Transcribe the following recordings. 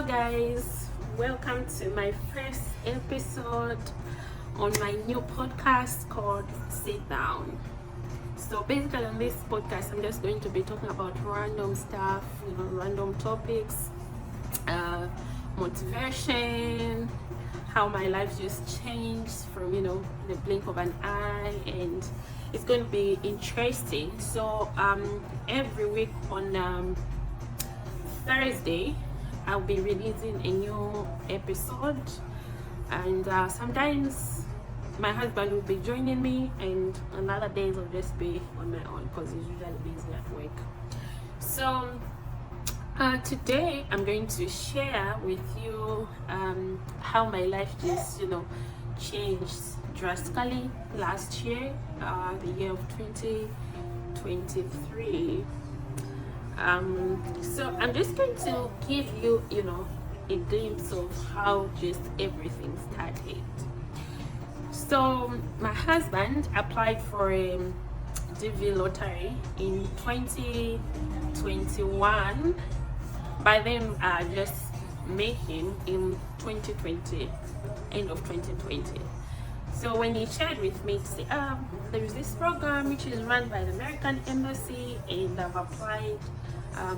guys, welcome to my first episode on my new podcast called Sit Down. So basically on this podcast I'm just going to be talking about random stuff, random topics, motivation, how my life just changed from the blink of an eye, and it's going to be interesting. So every week on Thursday I'll be releasing a new episode, and sometimes my husband will be joining me, and on other days I'll just be on my own because he's usually busy at work. So today I'm going to share with you how my life just changed drastically last year, the year of 2023. So I'm just going to give you a glimpse of how just everything started. So my husband applied for a DV lottery in 2021. By then just met him in 2020, end of 2020. So when he shared with me, there is this program which is run by the American Embassy, and I've applied. I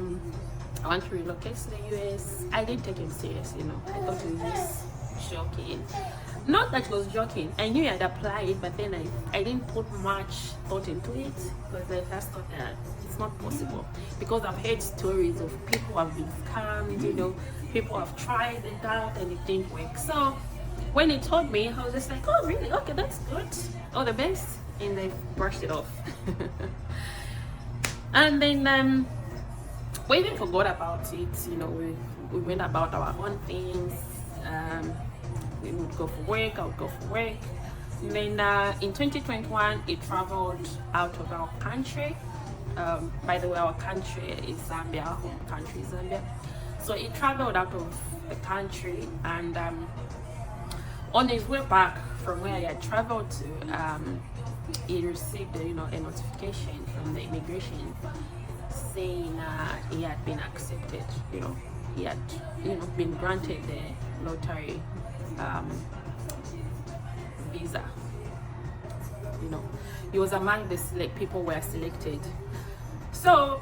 want to relocate to the US. I didn't take him serious, I thought he was just joking. Not that he was joking. I knew he had applied, but then I didn't put much thought into it because I just thought that it's not possible. Because I've heard stories of people who have been scammed, people have tried it out and it didn't work. So when he told me, I was just like, oh really? Okay, that's good. All the best. And they brushed it off. And then we even forgot about it. We went about our own things. We would go for work, I would go for work. And then in 2021, it traveled out of our country. By the way, our country is Zambia, our home country is Zambia. So it traveled out of the country, and on his way back from where he had traveled to, he received a notification from the immigration saying he had been accepted. He had been granted the lottery visa. He was among the people who were selected. So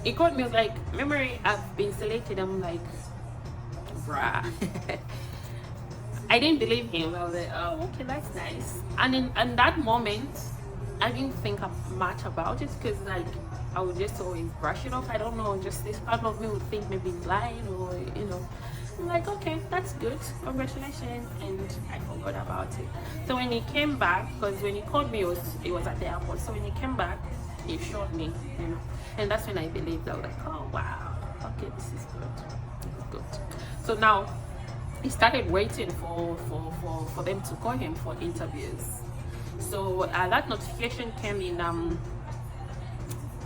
he called me, was like, Memory, I've been selected. I'm like, bruh. I didn't believe him. I was like, oh, okay, that's nice. And in that moment, I didn't think much about it because I would just always brush it off. I don't know, just this part of me would think maybe he's lying, or I'm like, okay, that's good, congratulations, and I forgot about it. So when he came back, because when he called me, it was at the airport. So when he came back, he showed me, and that's when I believed. I was like, oh wow, okay, this is good, So now he started waiting for them to call him for interviews. So that notification came in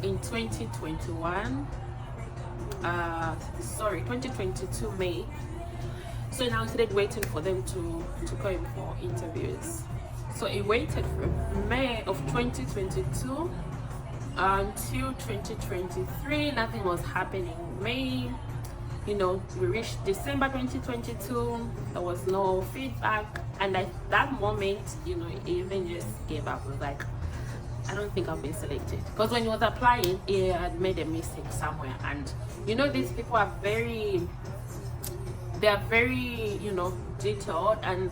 2021. 2022 May. So now I started waiting for them to call him for interviews. So he waited from May of 2022 until 2023. Nothing was happening. May, we reached December 2022. There was no feedback, and at that moment, he even just gave up. He was like, I don't think I've been selected, because when he was applying, he had made a mistake somewhere. And these people are very detailed, and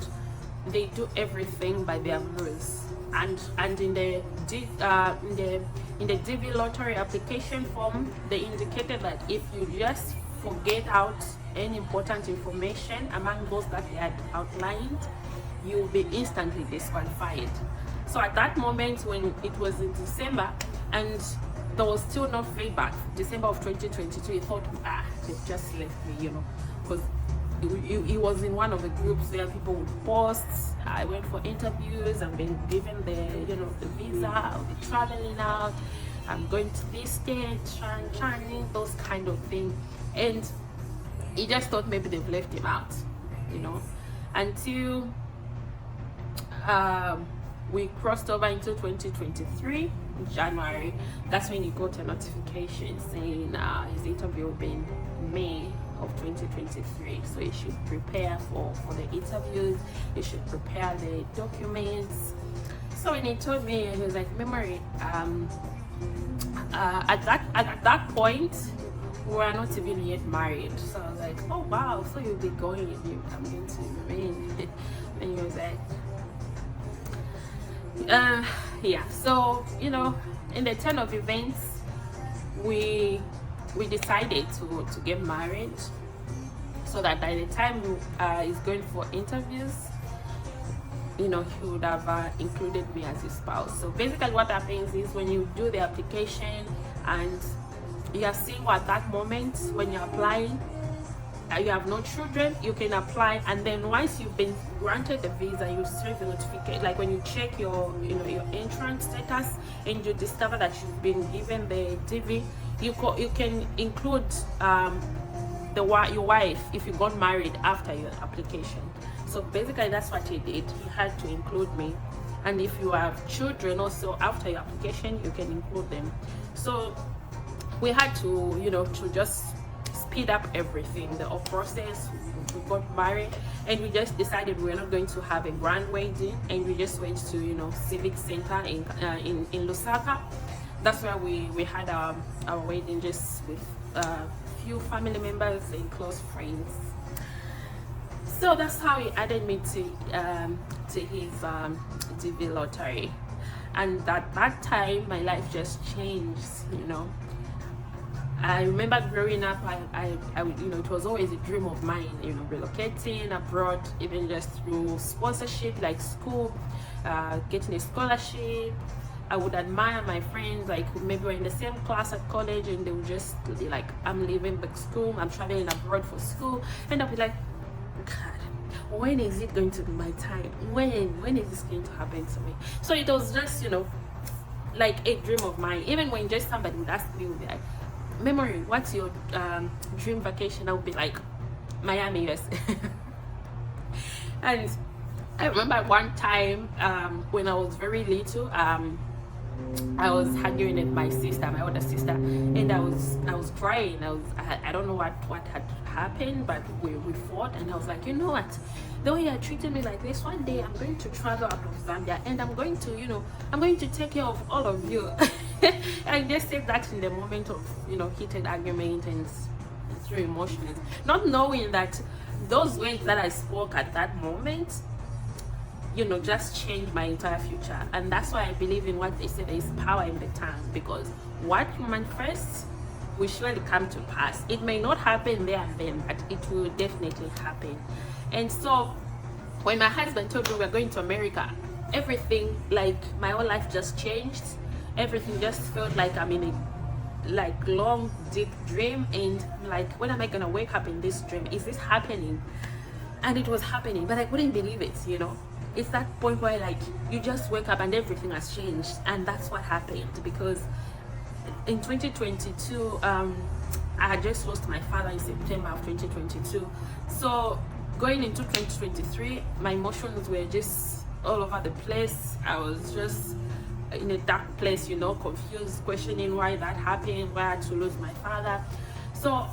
they do everything by their rules. And in the DV lottery application form, they indicated that if you just forget out any important information among those that they had outlined, you will be instantly disqualified. So at that moment, when it was in December and there was still no feedback, December of 2022, he thought, they've just left me, because he was in one of the groups where people would post, I went for interviews, I've been given the visa, I'll be traveling out, I'm going to this state, trying, those kind of things. And he just thought maybe they've left him out, until we crossed over into 2023 in January. That's when he got a notification saying his interview will be in May of 2023. So you should prepare for the interviews, you should prepare the documents. So when he told me, he was like, Memory, at that point we were not even yet married. So I was like, oh wow, so you'll be going and you're coming to remain. And he was like, yeah. So in the turn of events, we decided to get married, so that by the time he's going for interviews, he would have included me as his spouse. So basically what happens is, when you do the application and you are single at that moment, when you're applying, you have no children, you can apply, and then once you've been granted the visa, you receive a notification. Like when you check your your entrance status and you discover that you've been given the DV, you can include your wife if you got married after your application. So basically that's what he did. He had to include me, and if you have children also after your application, you can include them. So we had to to just speed up everything, the whole process. We got married, and we just decided we're not going to have a grand wedding, and we just went to Civic Center in Lusaka. That's where we had our wedding, just with few family members and close friends. So that's how he added me to his DV lottery. And at that time my life just changed. I remember growing up, I it was always a dream of mine, relocating abroad, even just through sponsorship, like school, getting a scholarship. I would admire my friends, like maybe we're in the same class at college, and they would just be like, I'm leaving the school, I'm traveling abroad for school, and I'll be like, God, when is it going to be my time? When is this going to happen to me? So it was just like a dream of mine. Even when just somebody would ask me, would be like, Memory, what's your dream vacation? I would be like, Miami, US. And I remember one time when I was very little, I was arguing with my sister, my older sister, and I was crying. I don't know what had happened, but we fought, and I was like, you know what? The way you're treating me like this, one day I'm going to travel out of Zambia, and I'm going to take care of all of you. I just said that in the moment of heated argument and through emotions, not knowing that those words that I spoke at that moment just changed my entire future. And that's why I believe in what they say, there is power in the tongue, because what you manifest will surely come to pass. It may not happen there and then, but it will definitely happen. And so when my husband told me we're going to America, everything, like my whole life just changed. Everything just felt like I'm in a long deep dream, and like, when am I gonna wake up in this dream? Is this happening? And it was happening, but I couldn't believe it. It's that point where like you just wake up and everything has changed. And that's what happened, because in 2022 I had just lost my father in September of 2022. So going into 2023, my emotions were just all over the place. I was just in a dark place, confused, questioning why that happened, why I had to lose my father. So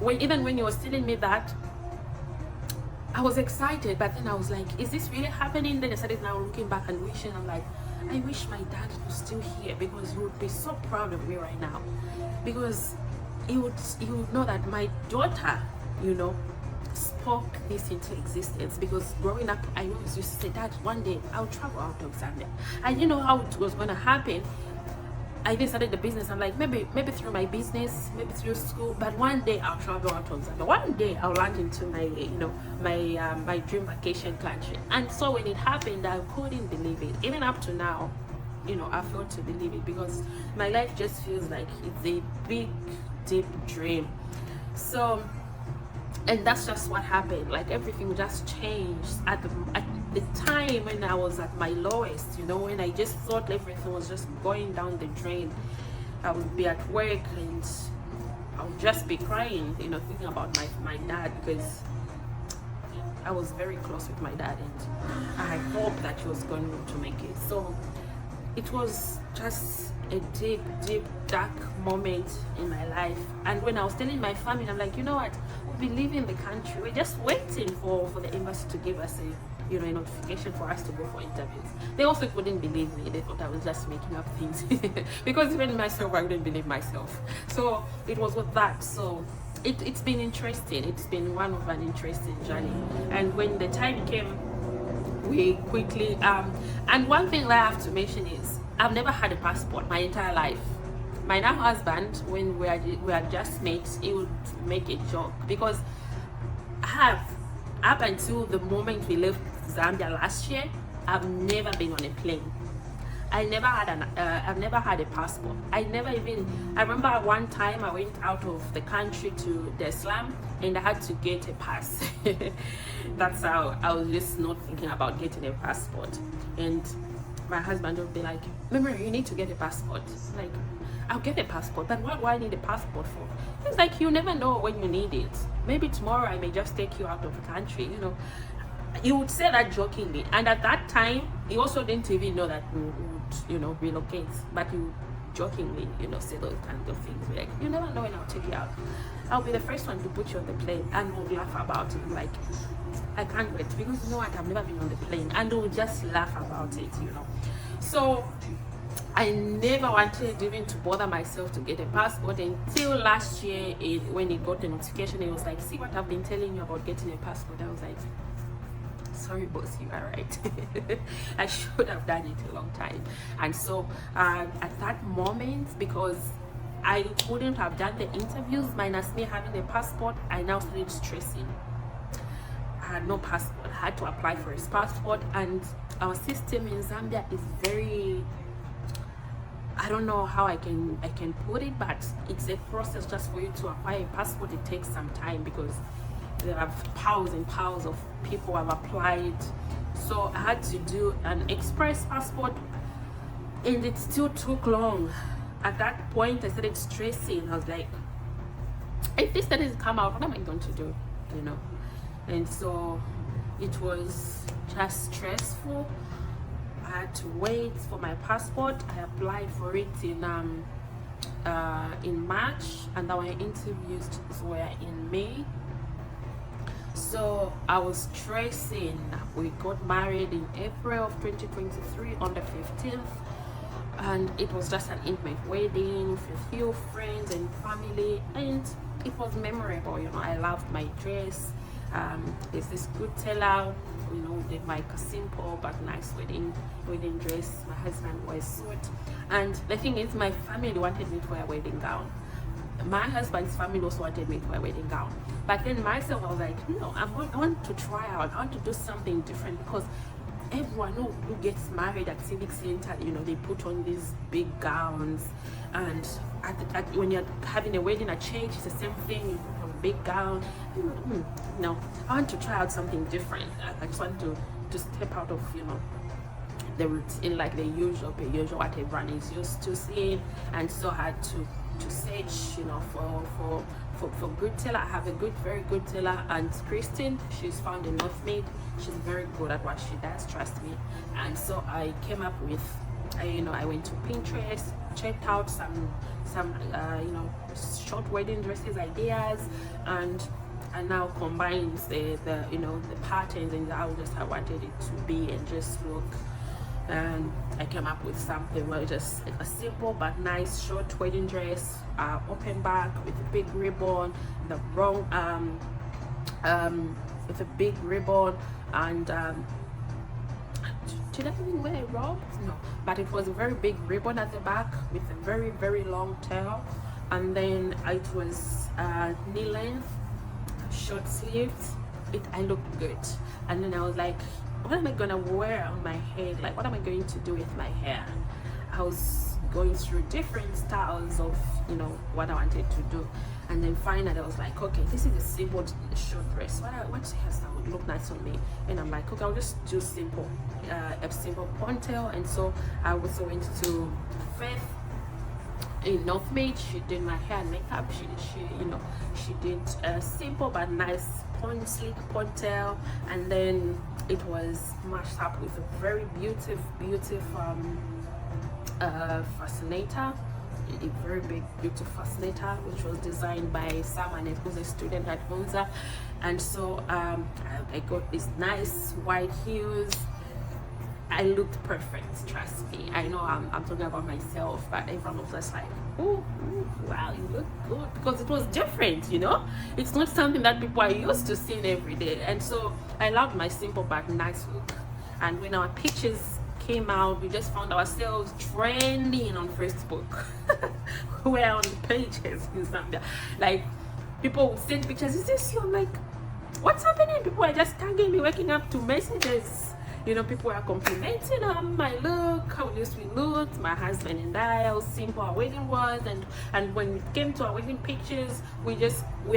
even when you was telling me that, I was excited, but then I was like, is this really happening? Then I started now looking back and wishing. I'm like, I wish my dad was still here, because he would be so proud of me right now, because he would know that my daughter spoke this into existence. Because growing up, I always used to say, Dad, one day I'll travel out of Zambia. I didn't know how it was going to happen. I even started the business. I'm like, maybe through my business, maybe through school, but one day I'll travel out of Zambia. One day I'll land into my my dream vacation country. And so when it happened, I couldn't believe it. Even up to now, I failed to believe it, because my life just feels like it's a big deep dream. So, and that's just what happened. Like, everything just changed at the time when I was at my lowest, when I just thought everything was just going down the drain. I would be at work and I would just be crying, thinking about my dad, because I was very close with my dad, and I hoped that he was going to make it. So it was just a deep, deep, dark moment in my life. And when I was telling my family, I'm like, you know what, we'll be leaving the country, we're just waiting for the embassy to give us a notification for us to go for interviews. They also couldn't believe me. They thought I was just making up things because even myself, I wouldn't believe myself. So it was with that. So it's been interesting. It's been one of an interesting journey. And when the time came, we quickly and one thing that I have to mention is I've never had a passport my entire life. My now husband, when we are just mates, he would make a joke because I have, up until the moment we left Zambia last year, I've never been on a plane. I've never had a passport. I remember one time I went out of the country to Dar es Salaam and I had to get a pass. That's how I was just not thinking about getting a passport. And my husband would be like, "Remember, you need to get a passport." Like, I'll get a passport, but what do I need a passport for? It's like, you never know when you need it. Maybe tomorrow I may just take you out of the country, He would say that jokingly. And at that time, he also didn't even know that we would, relocate. But he would jokingly, say those kinds of things. Like, you never know when I'll take you out. I'll be the first one to put you on the plane, and we'll laugh about it. Like, I can't wait, because you know what, I've never been on the plane, and we'll just laugh about it, So I never wanted even to bother myself to get a passport until last year. When he got the notification, he was like, "See what I've been telling you about getting a passport?" I was like, "Sorry boss, you are right." I should have done it a long time. And so at that moment, because I couldn't have done the interviews minus me having a passport, I now started stressing. I had no passport. I had to apply for his passport, and our system in Zambia is very, I don't know how I can put it, but it's a process. Just for you to apply a passport, it takes some time, because there are piles and piles of people who have applied. So I had to do an express passport, and it still took long. At that point, I started stressing. I was like, if this doesn't come out, what am I going to do? And so it was just stressful. I had to wait for my passport. I applied for it in March, and our interviews were in May. So I was stressing. We got married in April of 2023 on the 15th, and it was just an intimate wedding with a few friends and family, and it was memorable. I loved my dress. There's this good teller, did like a simple but nice wedding dress. My husband wore a suit, and the thing is, my family wanted me to wear a wedding gown. My husband's family also wanted me to wear a wedding gown, but then myself, I was like, no, I want to try out. I want to do something different, because everyone who gets married at Civic Center, they put on these big gowns, and when you're having a wedding at church, it's the same thing. You put on a big gown. No, I want to try out something different. I just want to step out of the routine, like the usual what everyone is used to seeing. And so I had to search for good tailor. I have a very good tailor, and Christine, she's found in Northmead. She's very good at what she does, trust me. And so I came up with, I went to Pinterest, checked out some short wedding dresses ideas, and now combines the patterns and how I wanted it to be and just look. And I came up with something where just a simple but nice short wedding dress, open back with a big ribbon, with a big ribbon, and did I even wear a robe? No, but it was a very big ribbon at the back with a very, very long tail, and then it was knee length, short sleeves. I looked good. And then I was like, what am I gonna wear on my head? Like, what am I going to do with my hair? I was going through different styles of what I wanted to do, and then finally I was like, okay, this is a simple short dress. What hairstyle would look nice on me? And I'm like, okay, I'll just do a simple ponytail. And so I also went to Faith in Northmead. She did my hair and makeup. She did a simple but nice sleek ponytail, and then it was mashed up with a very beautiful fascinator, a very big beautiful fascinator, which was designed by someone who's a student at Hunza. And so I got these nice white heels. I looked perfect, trust me. I know I'm talking about myself, but everyone was just like, oh, wow, you look good, because it was different, you know. It's not something that people are used to seeing every day. And so I loved my simple but nice look. And when our pictures came out, we just found ourselves trending on Facebook. We're on the pages in Zambia. Like, people would send pictures, is this you? I'm like, what's happening? People are just tagging me, waking up to messages. You know, people are complimenting my look, how used we looked, my husband and I, how simple our wedding was. And when it came to our wedding pictures, we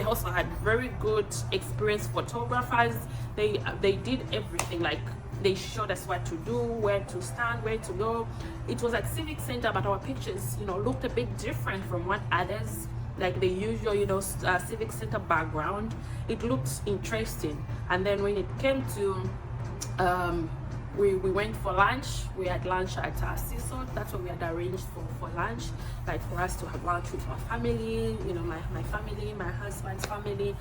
also had very good experienced photographers. They did everything. Like, they showed us what to do, where to stand, where to go. It was at Civic Center, but our pictures, you know, looked a bit different from what others, like the usual, you know, Civic Center background. It looked interesting. And then when it came to we went for lunch. We had lunch at Seaside. That's what we had arranged for lunch, like for us to have lunch with our family, you know, my family, my husband's family.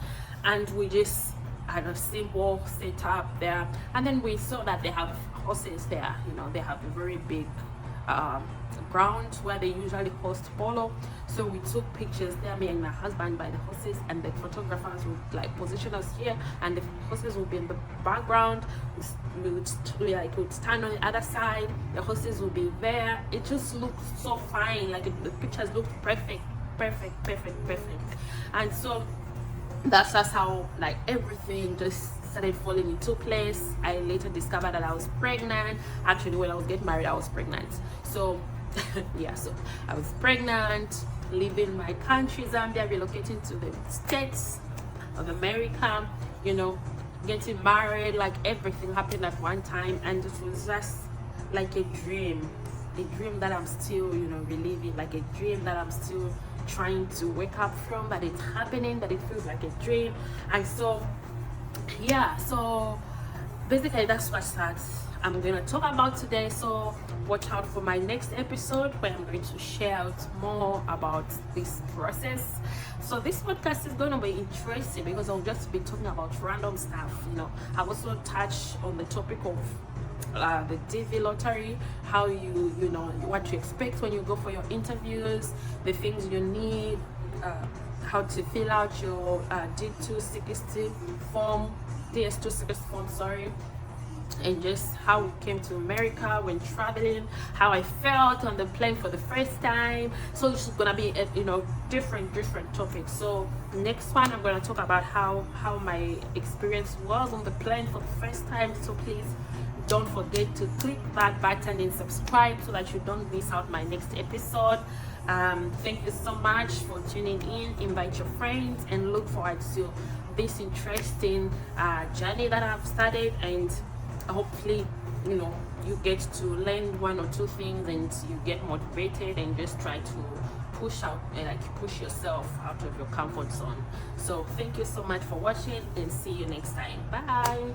And we just had a simple setup there. And then we saw that they have horses there, you know, they have a very big ground where they usually host polo. So we took pictures there, me and my husband, by the horses, and the photographers would like position us here, and the horses would be in the background. We would stand on the other side, the horses would be there. It just looked so fine, like the pictures looked perfect. And so that's just how like everything just started falling into place. I later discovered that I was pregnant. Actually, when I was getting married, I was pregnant. So yeah, so I was pregnant, leaving my country, Zambia, relocating to the States of America, you know, getting married. Like, everything happened at one time, and it was just like a dream that I'm still, you know, reliving, like a dream that I'm still trying to wake up from, that it's happening, that it feels like a dream. And so yeah, so basically that's what I'm going to talk about today. So watch out for my next episode, where I'm going to share out more about this process. So this podcast is going to be interesting because I'll just be talking about random stuff. You know, I've also touched on the topic of the DV lottery, how you know what to expect when you go for your interviews, the things you need, how to fill out your DS260 form, sorry, and just how we came to America when traveling, how I felt on the plane for the first time. So it's gonna be a, you know, different topics. So next one, I'm gonna talk about how my experience was on the plane for the first time. So please don't forget to click that button and subscribe so that you don't miss out my next episode. Thank you so much for tuning in. Invite your friends and look forward to this interesting journey that I've started, and hopefully, you know, you get to learn one or two things and you get motivated and just try to push yourself out of your comfort zone. So thank you so much for watching, and see you next time. Bye.